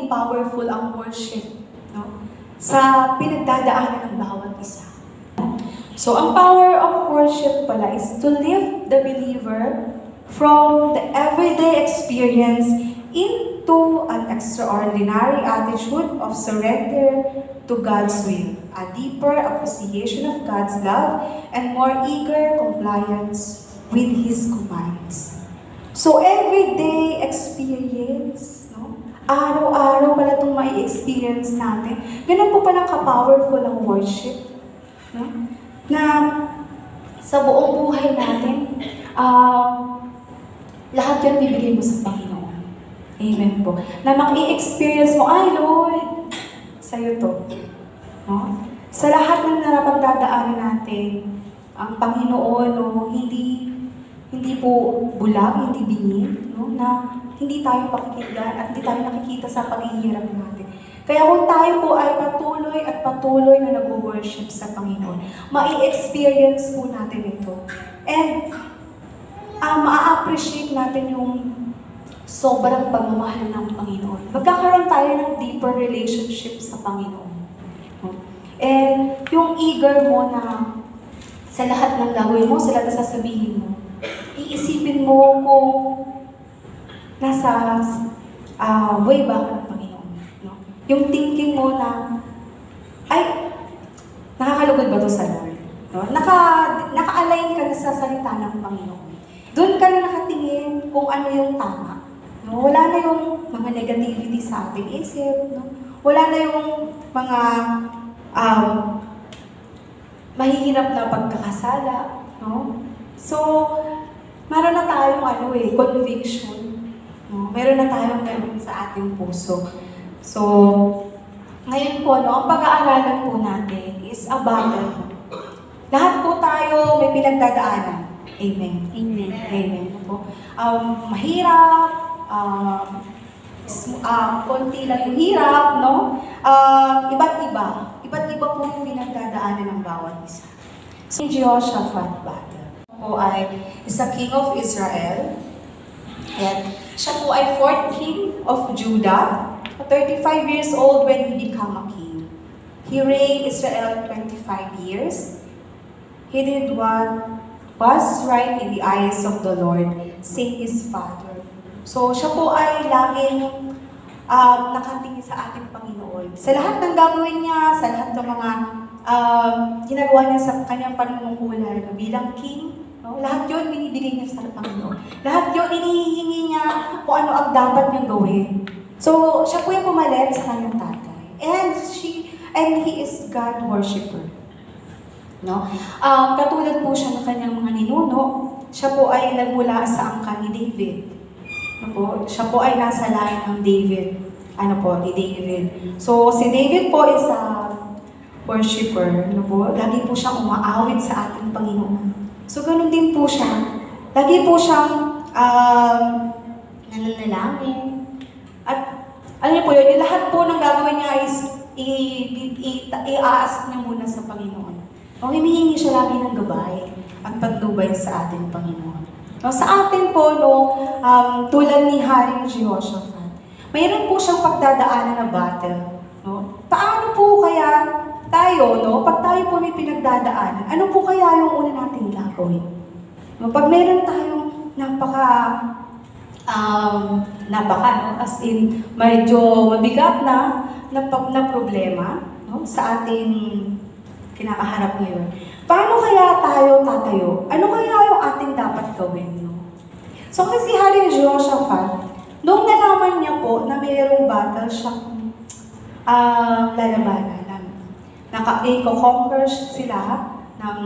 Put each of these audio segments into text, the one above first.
maging powerful ang worship, no? Sa pinagdadaanan ng bawat isa. So, ang power of worship pala is to lift the believer from the everyday experience into an extraordinary attitude of surrender to God's will, a deeper appreciation of God's love, and more eager compliance with His commands. So, everyday experience, no? Araw-araw pala itong mai-experience natin. Ganun po pala ka-powerful ang worship. No? Na sa buong buhay natin, lahat yan bibigay mo sa Panginoon. Amen po. Na maki-experience mo, ay Lord, sa'yo to. No? Sa lahat ng narapagdadaanan natin, ang Panginoon, no, hindi po bulag, hindi bingin, no, na hindi tayo pakikinggan at hindi tayo nakikita sa paghihirap natin. Kaya kung tayo po ay patuloy at patuloy na nag-worship sa Panginoon, mai-experience po natin ito. And ma-appreciate natin yung sobrang pagmamahal ng Panginoon. Magkakaroon tayo ng deeper relationship sa Panginoon. And yung eager mo na sa lahat ng gagawin mo, sa lahat na sasabihin mo, iisipin mo kung nasa way ba ka ng Panginoon. No? Yung thinking mo na, ay, nakakalugod ba to sa Lord? No? Naka-align ka na sa salita ng Panginoon. Doon ka na nakatingin kung ano yung tama. No? Wala na yung mga negativity sa ating isip. No? Wala na yung mga mahihirap na pagkakasala. No? So, meron na tayong conviction. No? Meron na tayong meron sa ating puso. So, ngayon po, no, ang pag-aaralan po natin is about lahat po tayo may pinagdadaanan. Amen. Amen. Amen po. Mahirap, konti lang yung hirap, no? Iba't iba. Iba't iba po yung pinagdadaanan ng bawat isa. Si Jehoshaphat po ay isa king of Israel. And siya po ay 4th king of Judah. 35 years old when he became a king. He reigned Israel 25 years. He did what was right in the eyes of the Lord, same his father. So, siya po ay laging nakatingin sa ating Panginoon. Sa lahat ng gagawin niya, sa lahat ng mga ginagawa niya sa kanyang panunungkulan bilang king, no? Lahat yun binibigay niya sa Panginoon. Lahat yun inihihingi niya kung ano ang dapat niyang gawin. So, siya po yung pumalit sa kanyang tatay. And he is God worshipper. No? Katulad po siya ng kanyang mga ninuno, siya po ay nagmula sa angkan ni David. No po? Siya po ay nasa lahi ng David. Ni David. So, si David po is a worshipper. No po? Lagi po siyang umaawit sa ating Panginoon. So, ganun din po siya. Lagi po siyang nananalangin. At alam niyo po yun, lahat po ng gagawin niya is i-ask niya muna sa Panginoon. O hinihingi siya lagi ng gabay at pagdubay sa ating Panginoon. No, sa atin po, tulad ni Haring Jehoshaphat, mayroon po siyang pagdadaanan na battle. No? Paano po kaya tayo, pag tayo po may pinagdadaanan, ano po kaya yung una nating gagawin? No, pag mayroon tayong as in, medyo mabigat na problema sa ating kinakaharap ngayon. Paano kaya tayo tatayo? Ano kaya yung ating dapat gawin? So kasi Haring Jehoshaphat, nung nalaman niya po na mayroong battle siyang lalabanan, i-conquer sila ng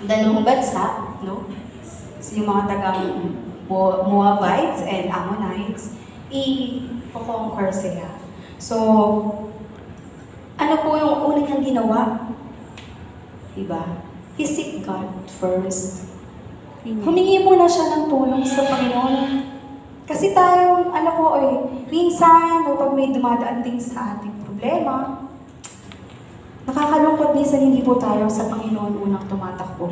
dalawang bansa, no? So, yung mga tagang Moabites and Ammonites, i-conquer sila. So, ano po yung unang niyang ginawa? Diba? He seek God first. Humingi muna siya ng tulong sa Panginoon. Kasi tayo, minsan, pag may dumadaan din sa ating problema, nakakalungkot minsan hindi po tayo sa Panginoon unang tumatakbo.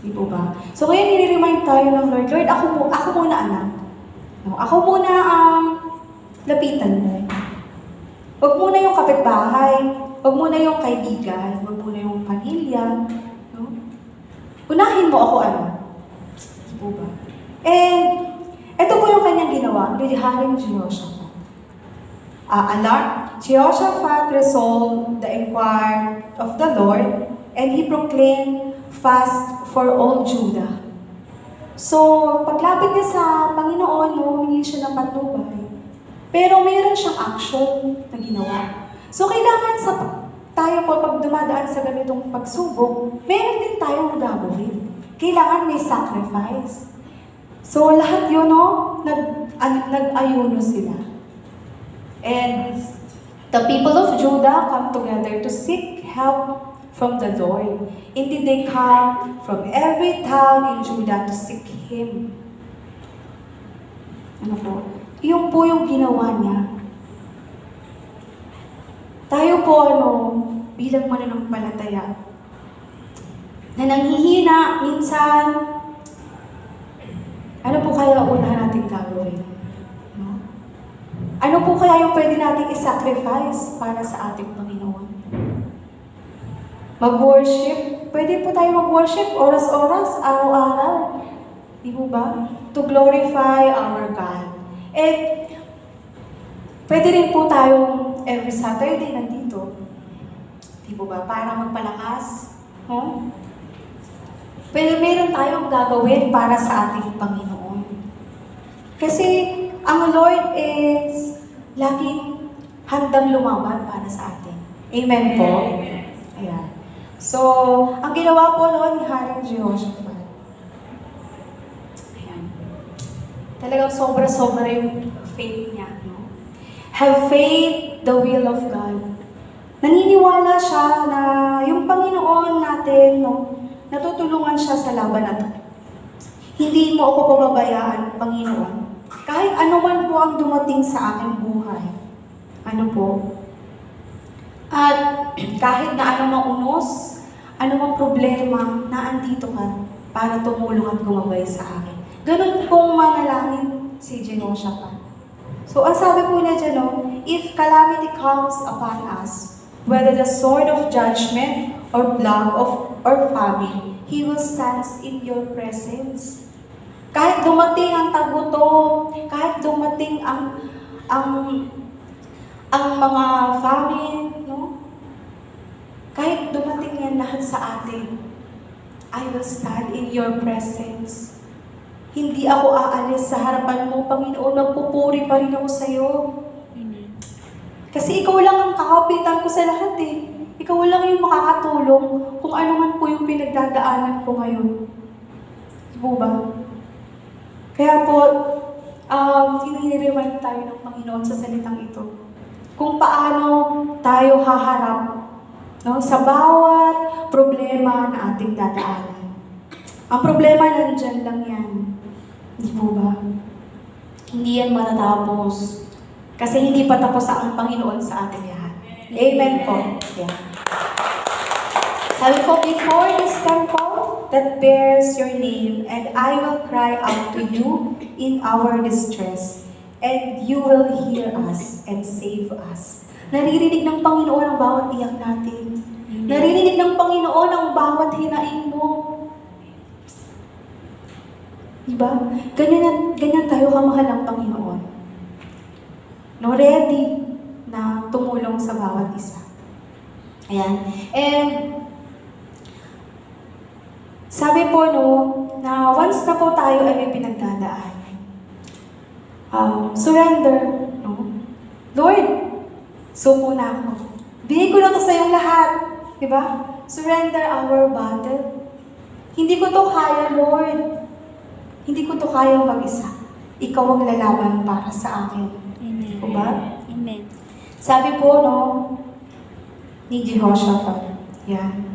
Di po ba? So ngayon, nire-remind tayo ng Lord, Lord, ako muna anak. No, ako muna ang lapitan mo. Huwag muna yung kapitbahay, huwag muna yung kaibigan, huwag muna yung pamilya. No? Unahin mo ako ano? Di ba? And, ito po yung kanyang ginawa, ni Haring Jehoshaphat. Jehoshaphat resolved the inquiry of the Lord, and he proclaimed fast for all Judah. So, paglapit niya sa Panginoon, humingi siya ng patnubay. Pero mayroon siyang action na ginawa. So, kailangan tayo po, pag dumadaan sa ganitong pagsubok, meron din tayong gagawin. Kailangan may sacrifice. So, lahat yun, nag-ayuno sila. And the people of Judah come together to seek help from the Lord. Indeed, they come from every town in Judah to seek Him. Ano po? Yung po yung ginawa niya. Tayo po, bilang mananampalataya, na nanghihina minsan, ano po kaya una natin gagawin? No? Ano po kaya yung pwede natin i-sacrifice para sa ating Panginoon? Mag-worship. Pwede po tayo mag-worship oras-oras, araw-araw. Di po ba? To glorify our God. And pwede rin po tayong every Saturday nandito. Di po ba? Para magpalakas. No? Pero meron tayong gagawin para sa ating Panginoon. Kasi ang Lord is laging handang lumaban para sa atin. Amen po? Ayan. So, ang ginawa po noon ni Haring Jehoshaphat. Ayan. Talagang sobra-sobra yung faith niya. No? Have faith the will of God. Naniniwala siya na yung Panginoon natin, natutulungan siya sa laban na to. Hindi mo ako pababayaan, Panginoon. Kahit ano man po ang dumating sa aking buhay. Ano po? At kahit na anumang unos, anumang problema, naandito ka para tumulong at gumabay sa akin. Ganun pong manalangin si Jehoshaphat. So, ang sabi po niya dyan, if calamity comes upon us, whether the sword of judgment or plague or famine, He will stand in your presence. Kahit dumating ang tagutom, kahit dumating ang mga famine, no? Kahit dumating yan lahat sa atin, I will stand in your presence. Hindi ako aalis sa harapan mo, Panginoon, magpupuri pa rin ako sa iyo. Kasi ikaw lang ang kakapitan ko sa lahat eh. Ikaw lang yung makakatulong kung ano man po yung pinagdadaanan ko ngayon. Diba ba? Kaya po, tinire-remind tayo ng Panginoon sa salitang ito. Kung paano tayo haharap sa bawat problema na ating dadaanan. Ang problema nandyan lang yan. Di po ba? Hindi yan matatapos. Kasi hindi pa tapos ang Panginoon sa ating lahat. Amen po. Yeah. Sabi po, before this temple that bears your name, and I will cry out to you in our distress, and you will hear us and save us. Naririnig ng Panginoon ang bawat iyak natin. Naririnig ng Panginoon ang bawat hinaing mo. Diba? Ganyan tayo kamahal ng Panginoon. No, ready na tumulong sa bawat isa. Ayan. And sabi po na once na po tayo ay may pinagdadaan, surrender, Lord, suko na ako. Bigay ko na to sa iyong lahat. Diba? Surrender our battle. Hindi ko to kaya, Lord. Hindi ko to kaya mag-isa. Ikaw ang lalaban para sa akin. Amen. Diba? Amen. Sabi po, ni Jehoshaphat. Yan.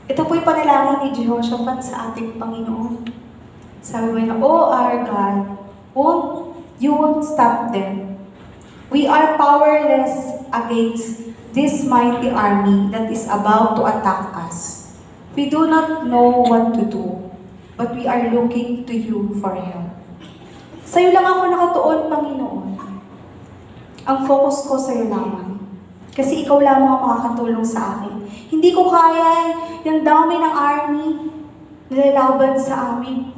Ito po'y panalangin ni Jehoshaphat sa ating Panginoon. Sabi mo niya, "Oh, our God, you won't stop them. We are powerless against this mighty army that is about to attack us. We do not know what to do, but we are looking to you for help." Sa'yo lang ako nakatuon, Panginoon. ang focus ko sa'yo lamang. Kasi ikaw lamang ang makakatulong sa akin. Hindi ko kaya yung dami ng army nilalaban sa amin.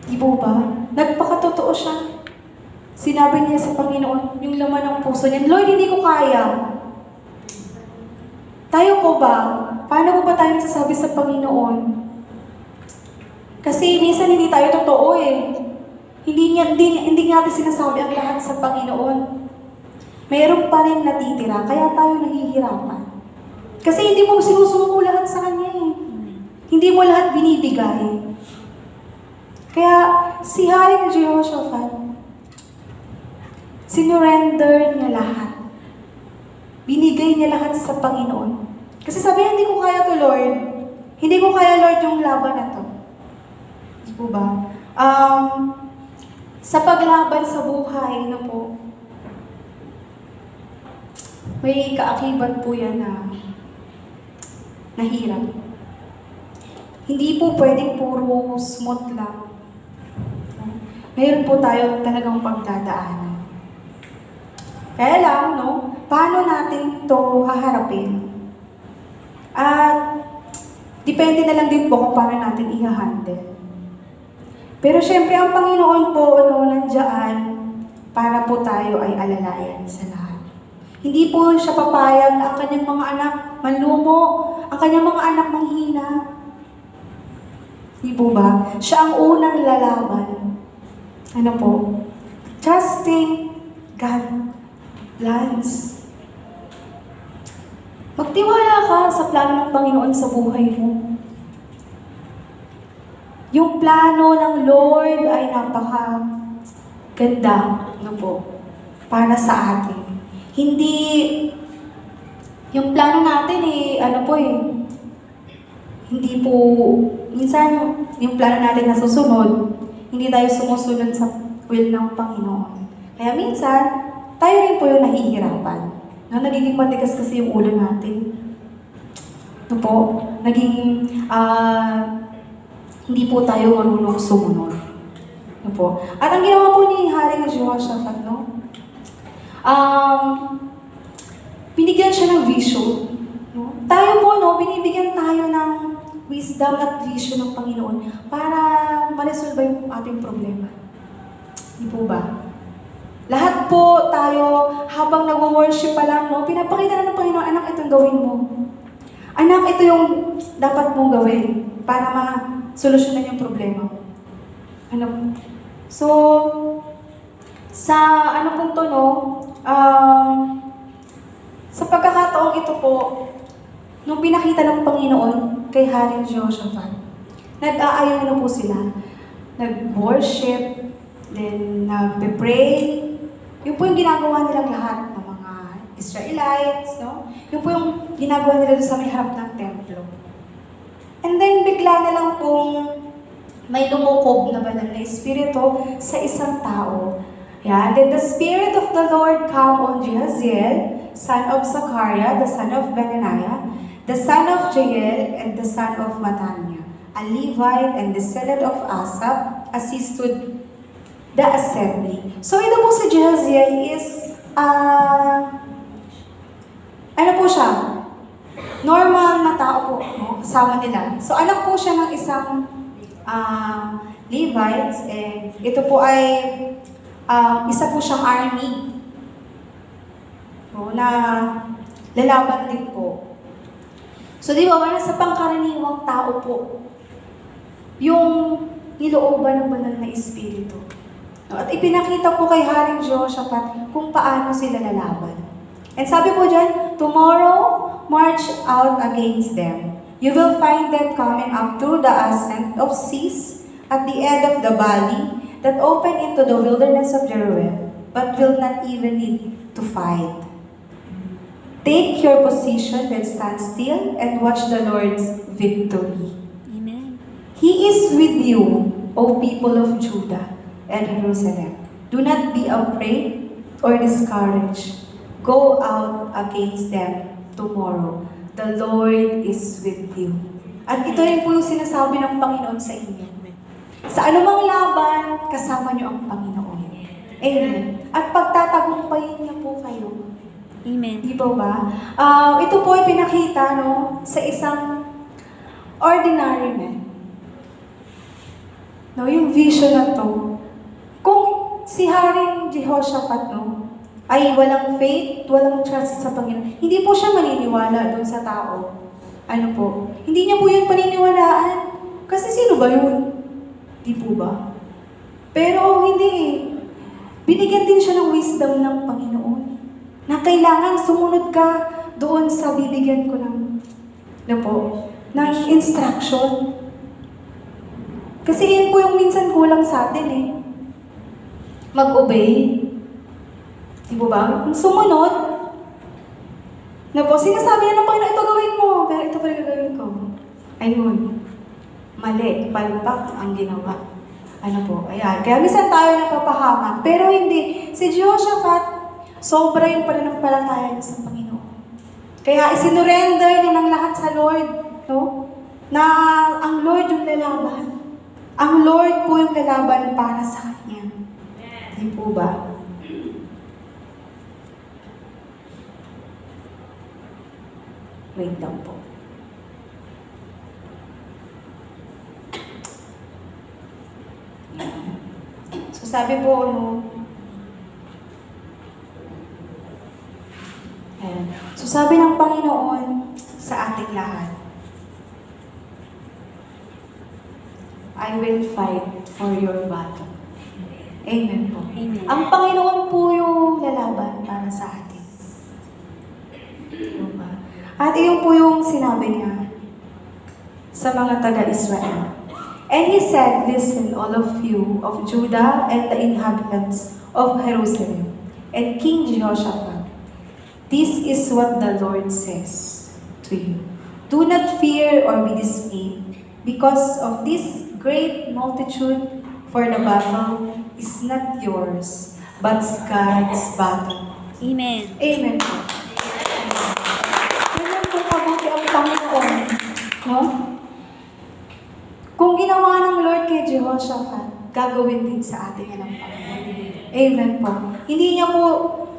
Di po ba? Nagpakatotoo siya. Sinabi niya sa Panginoon, yung laman ng puso niya, Lord, hindi ko kaya. Tayo po ba? Paano po ba tayo nagsasabi sa Panginoon? Kasi minsan hindi tayo totoo eh. Hindi natin sinasabi ang lahat sa Panginoon. Mayroon pa rin natitira, kaya tayo nahihirapan. Kasi hindi mo sinusuko lahat sa Kanya eh. Hindi mo lahat binibigay. Kaya si Haring Jehoshaphat, sinurrender niya lahat. Binigay niya lahat sa Panginoon. Kasi sabi niya, hindi ko kaya to, Lord. Hindi ko kaya, Lord, yung laban na to. Di po ba? Sa paglaban sa buhay, po, may kaakibat po yan na nahirap. Hindi po pwedeng puro smooth lang. Mayroon po tayo talagang pagdadaanan. Kaya lang, paano natin to haharapin? At depende na lang din po kung paano natin i-handle. Pero syempre, ang Panginoon po, nandiyan para po tayo ay alalayan sa lahat. Hindi po siya papayag na ang kanyang mga anak manlumo, ang kanyang mga anak manghina. Hindi po ba? Siya ang unang lalaban. Ano po? Trusting God plans. Magtiwala ka sa plano ng Panginoon sa buhay mo. Yung plano ng Lord ay napaka-ganda, para sa atin. Hindi, yung plano natin hindi po, minsan yung plano natin na susunod, hindi tayo sumusunod sa will ng Panginoon. Kaya minsan, tayo rin po yung nahihirapan. Nagiging matigas kasi yung ulo natin. Naging, hindi po tayo marunong sumunod. At ang ginawa po ni Haring Jehoshaphat, binigyan siya ng vision. Tayo po, binibigyan tayo ng wisdom at vision ng Panginoon para ma-resolve yung ating problema. Di po ba? Lahat po tayo, habang nag-worship pa lang, pinapakita na ng Panginoon, anak, itong gawin mo. Anak, ito yung dapat mong gawin para ma-solusyonan yung problema mo. So, sa sa pagkakataong ito po, nung pinakita ng Panginoon kay Haring Jehoshaphat, nag-aayaw na po sila. Nag-worship, then nag-pray. Yun po yung ginagawa nilang lahat ng mga Israelites, Yun po yung ginagawa nila doon sa may harap ng templo. And then, bigla na lang pong may lumukob na banal na espiritu sa isang tao. Yeah, then the Spirit of the Lord came on Jahaziel, son of Zachariah, the son of Benaniah, the son of Jael, and the son of Mataniah, a Levite and descendant of Asaph, as he stood the assembly. So ito po si Jahaziel is, siya? Normal na tao po, kasama nila. So anak po siya ng isang Levites, and ito po ay isa po siyang army na lalaban din po. So di ba, sa pangkaraniwang tao po yung nilooban ng banal na espiritu. At ipinakita po kay Haring Jehoshaphat kung paano sila lalaban. And sabi po dyan, tomorrow, march out against them. You will find them coming up through the ascent of seas at the end of the valley that open into the wilderness of Jeruel, but will not even need to fight. Take your position and stand still and watch the Lord's victory. Amen. He is with you, O people of Judah and Jerusalem. Do not be afraid or discouraged. Go out against them tomorrow. The Lord is with you. At ito rin po yung sinasabi ng Panginoon sa inyo. Sa anumang laban, kasama niyo ang Panginoon. Amen. At pagtatagumpayin niya po kayo. Amen. Di ba ba? Ito po ay pinakita, no, sa isang ordinary man. No, yung vision na to. Kung si Haring Jehoshaphat, no, ay walang faith, walang trust sa Panginoon, hindi po siya maniniwala doon sa tao. Ano po? Hindi niya po yun paniniwalaan. Kasi sino ba yun? Di po ba? Pero hindi eh. Binigyan din siya ng wisdom ng Panginoon. Na kailangan sumunod ka doon sa bibigyan ko ng, ng instruction. Kasi yun po yung minsan kulang sa atin eh. Mag-obey. Di ba? Kung sumunod, sinasabi niya ng Panginoon, ito gawin mo, pero ito pala gagawin ko. Ayun. Mali, palpak ang ginawa. Ayan. Kaya minsan tayo napapahamak. Pero hindi. Si Jehoshaphat, sobra yung pananampalataya niya sa Panginoon. Kaya isinurrender niya ng lahat sa Lord. No? Na ang Lord yung lalaban. Ang Lord po yung lalaban para sa Kanya. Hindi po ba? Wait lang po. So sabi po, So sabi ng Panginoon sa ating lahat, I will fight for your battle. Amen po. Amen. Ang Panginoon po yung lalaban para sa atin. Diba? At iyon po yung sinabi niya sa mga taga-Israel. And he said, listen, all of you of Judah and the inhabitants of Jerusalem, and King Jehoshaphat, this is what the Lord says to you. Do not fear or be dismayed because of this great multitude, for the battle is not yours, but God's battle. Amen. Amen po. Ganyan po kabuti ang Panginoon. No? Kung ginawa ng Lord kay Jehoshaphat, gagawin din sa atin yan ng Panginoon. Amen po. Hindi niya po,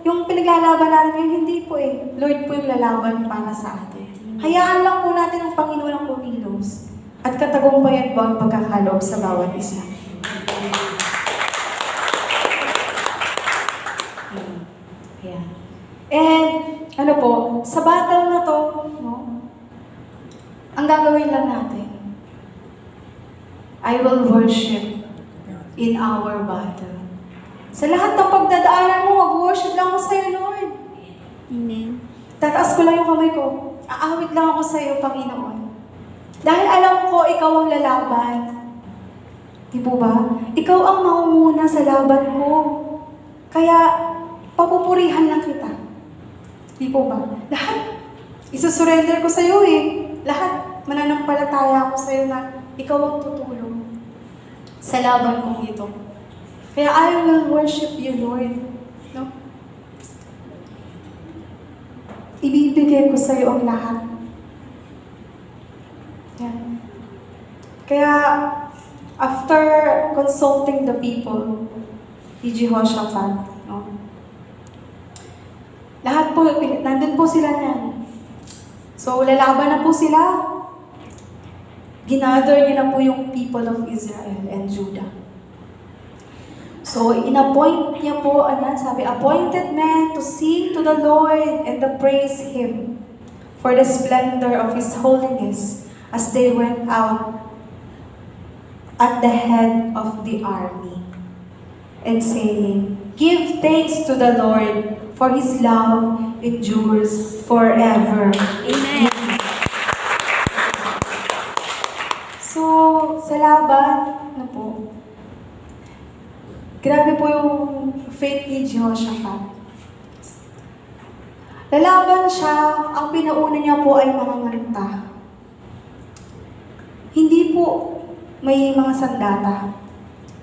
yung pinaglalaban natin, hindi po eh. Lord po yung lalaban para sa atin. Hayaan lang po natin ang Panginoon ang kumilos at katagumpayan po ang pagkakaloob sa bawat isa. Yeah. And, sa battle na to, ang gagawin lang natin, I will worship in our battle. Sa lahat ng pagdadaanan mo, mag-worship lang ako sa'yo, Lord. Amen. Tataas ko lang yung kamay ko. Aawit lang ako sa'yo, Panginoon. Dahil alam ko, ikaw ang lalaban. Di po ba? Ikaw ang mangunguna sa laban ko. Kaya, papupurihan lang kita. Di po ba? Lahat, isusurrender ko sa'yo eh. Lahat, mananampalataya ako sa'yo na ikaw ang tutulong sa laban kong ito. Kaya I will worship you, Lord. No? Ibibigay ko sa iyo ang lahat. Yan. Kaya, after consulting the people, ni Jehoshaphat, lahat po, nandun po sila niyan. So, lalaban na po sila. Ginather niya na po yung people of Israel and Judah. So, in-appoint niya po, sabi, appointed men to sing to the Lord and to praise Him for the splendor of His holiness as they went out at the head of the army and saying, give thanks to the Lord for His love endures forever. Amen. So, sa laban, grabe po yung faith ni Jehoshaphat. Lalaban siya, ang pinauna niya po ay manganganta. Hindi po may mga sandata.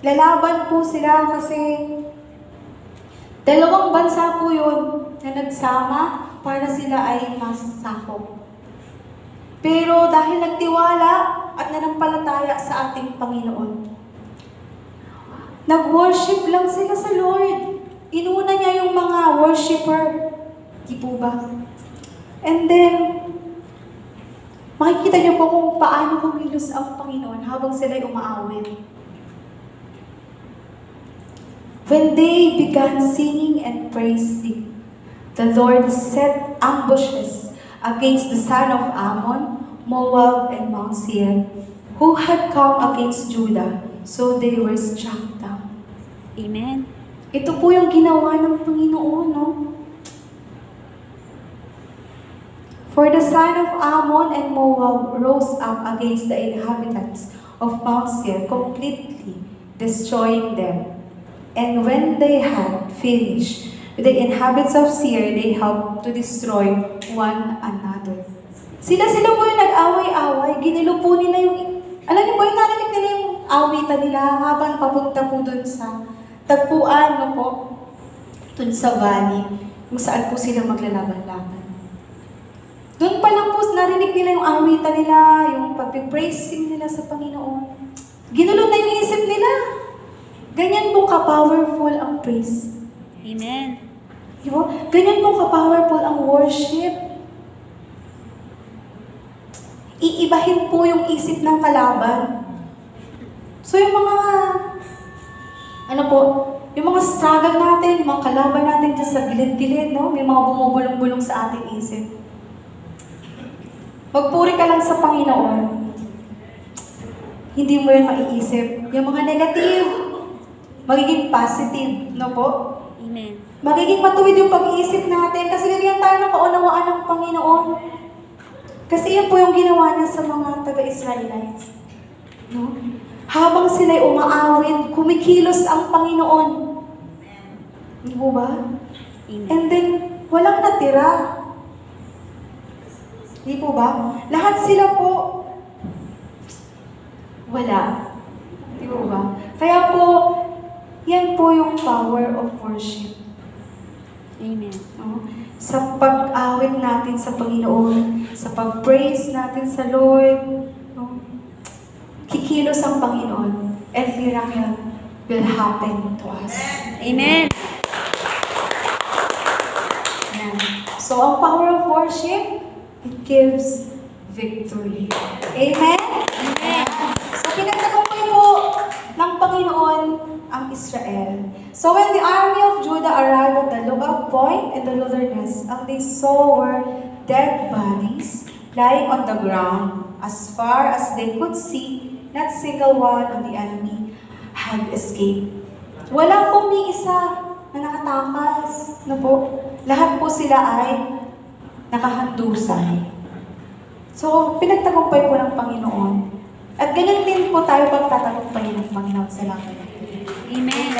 Lalaban po sila kasi dalawang bansa po yun na nagsama para sila ay masakop. Pero dahil nagtiwala at nanampalataya sa ating Panginoon, Nag-worship lang sila sa Lord. Inuna niya yung mga worshiper. Di po ba? And then, makikita niyo po kung paano kumilos ang Panginoon habang sila'y umaawit. When they began singing and praising, the Lord set ambushes against the son of Ammon, Moab, and Mount Seir, who had come against Judah, so they were struck down. Amen. Ito po yung ginawa ng Panginoon, no? For the son of Ammon and Moab rose up against the inhabitants of Mount Seir, completely destroying them. And when they had finished with the inhabitants of Seir, they helped to destroy one another. Sila po yung nag-away-away, ginilo po nila yung... Alam niyo po, yung narinig nila yung awitan nila habang papunta po dun sa tagpuan, no po? Dun sa valley, kung saan po sila maglalaban-laban. Doon pa lang po, narinig nila yung awitan nila, yung pag-praising nila sa Panginoon. Ginulo na yung isip nila. Ganyan po ka-powerful ang praise. Amen. Diba? Ganyan po ka-powerful ang worship. Iibahin po yung isip ng kalaban. So yung mga, yung mga struggle natin, yung mga kalaban natin dyan sa gilid-gilid, no? May mga bumubulong-bulong sa ating isip. Magpuri ka lang sa Panginoon. Hindi mo yun maiisip. Yung mga negative, magiging positive, no po? Amen. Magiging matuwid yung pag-iisip natin kasi bigyan tayo ng kaunawaan ng Panginoon. Kasi yan po yung ginawa niya sa mga taga-Israelites. No? Habang sila'y umaawit, kumikilos ang Panginoon. Hindi po ba? Amen. And then, walang natira. Hindi po ba? Lahat sila po, wala. Hindi po ba? Kaya po, yan po yung power of worship. Amen. No? Sa pag-awit natin sa Panginoon, sa pag-praise natin sa Lord, no? Kikilos ang Panginoon, and miracle will happen to us. Amen. Yan. So, ang power of worship, it gives victory. Amen? Amen. So, pinagtagumpay po ng Panginoon ang Israel. So, when the army of Judah arrived at the lookout point in the wilderness, and they saw were dead bodies lying on the ground. As far as they could see, not single one of the enemy had escaped. Wala pong ni isa na nakatakas. No po? Lahat po sila ay nakahandusay. So, pinagtagumpay po ng Panginoon. At ganyan din po tayo pagtatagumpay ng Panginoon sa langit. Amen.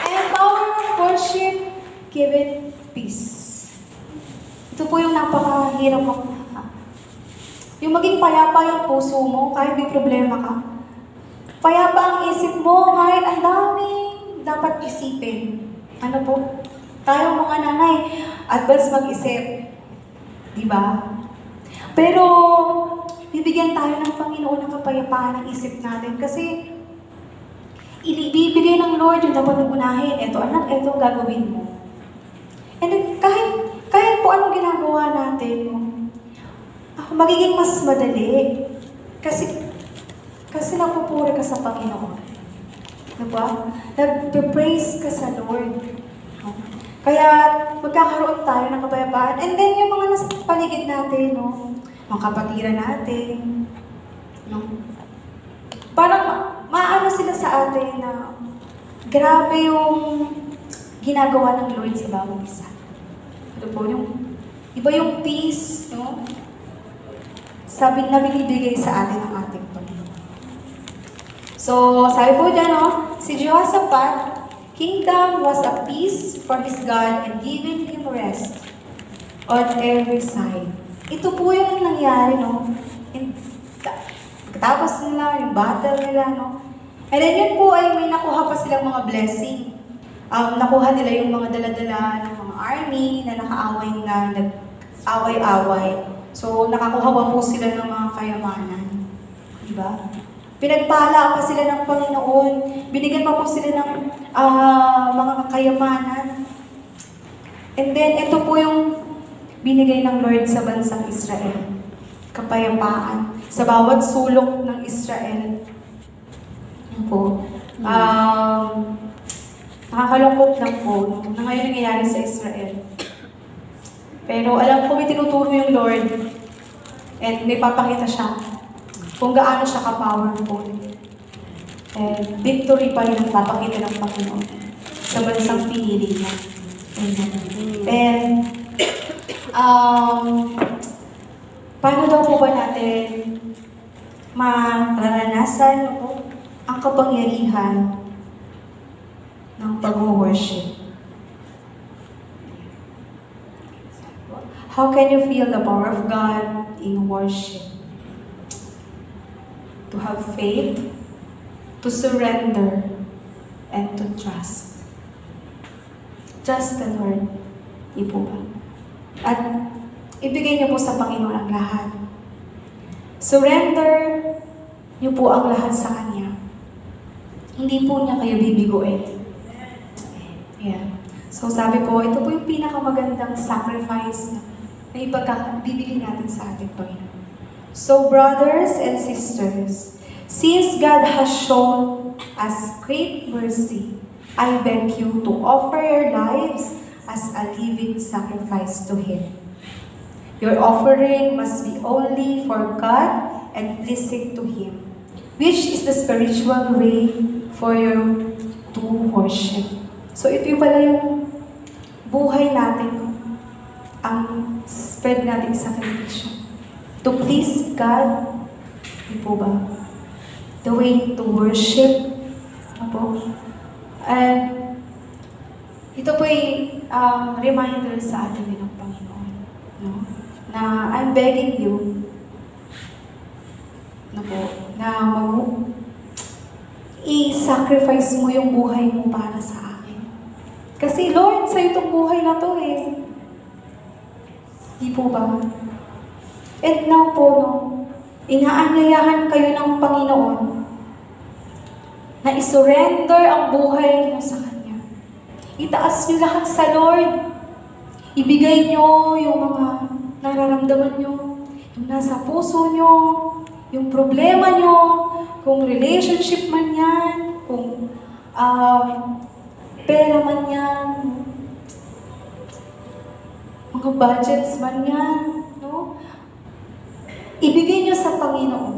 And power of worship, give it peace. Ito po yung napakahirap mo. Yung maging payapa yung puso mo, kahit may problema ka. Payapa ang isip mo, kahit ang daming dapat isipin. Ano po? Tayo mga nanay, advance mag-isip. Diba? Pero, bibigyan tayo ng Panginoon ng kapayapaan ng isip natin kasi ibibigay ng Lord yung dapat mong unahin. Ito anak, ito gagawin mo. And then, kahit po anong ginagawa natin, no, magiging mas madali. Kasi napupuri ka sa Panginoon. Diba? Nag-praise ka sa Lord. No? Kaya magkakaroon tayo ng kapayapaan. And then yung mga nasa paligid natin, no, mga kapatiran natin, no, parang maano sila sa atin na grabe yung ginagawa ng Lord sa bawat isa. Ito po yung, iba yung peace, no? Sabi na binibigay sa atin ng ating Panginoon. So, sabi po dyan, no? Si Jehoshaphat, kingdom was a peace for his God and giving him rest on every side. Ito po yung nangyari, no? Tapos nila, yung battle nila, no? And then yun po ay may nakuha pa silang mga blessing. Nakuha nila yung mga dala-dala ng mga army na nakaaway na nag-away-away. So, nakakuha pa po sila ng mga kayamanan. Diba? Pinagpala pa sila ng Panginoon. Binigyan pa po sila ng mga kakayamanan. And then, ito po yung binigay ng Lord sa bansang Israel. Kapayapaan. Sa bawat sulok ng Israel. Yan po. Nakakalungkot lang po na ngayon nangyayari sa Israel. Pero alam ko may tinuturo yung Lord. And may papakita siya kung gaano siya ka-powerful. And victory pa rin ang papakita ng Panginoon sa bansang pinili niya. And, paano daw po ba natin mararanasan ang kapangyarihan ng pag-worship? How can you feel the power of God in worship? To have faith, to surrender, and to trust. Trust the Lord. Di po ba? At ibigay niyo po sa Panginoon ang lahat. Surrender niyo po ang lahat sa Kanya. Hindi po niya kayo bibiguin. Yeah. So sabi po, ito po yung pinakamagandang sacrifice na ipagkakabibigay natin sa ating Panginoon. So brothers and sisters, since God has shown us great mercy, I beg you to offer your lives as a living sacrifice to Him. Your offering must be only for God and pleasing to Him, which is the spiritual way for you to worship. So ito yung pala yung buhay natin, ang spread nating sakripisyo. To please God, di po ba? The way to worship, ano po? And ito po ay reminder sa atin din ng Panginoon, no? Na I'm begging you, na i-sacrifice mo yung buhay mo para sa akin. Kasi Lord, sa'yo itong buhay na to eh. Di po ba? And now po, inaanyayahan kayo ng Panginoon na isurrender ang buhay mo sa Kanya. Itaas niyo lahat sa Lord. Ibigay niyo yung mga nararamdaman niyo, yung nasa puso niyo, yung problema niyo, kung relationship man yan, kung pera man yan, mga budgets man yan, no? Ibigay niyo sa Panginoon.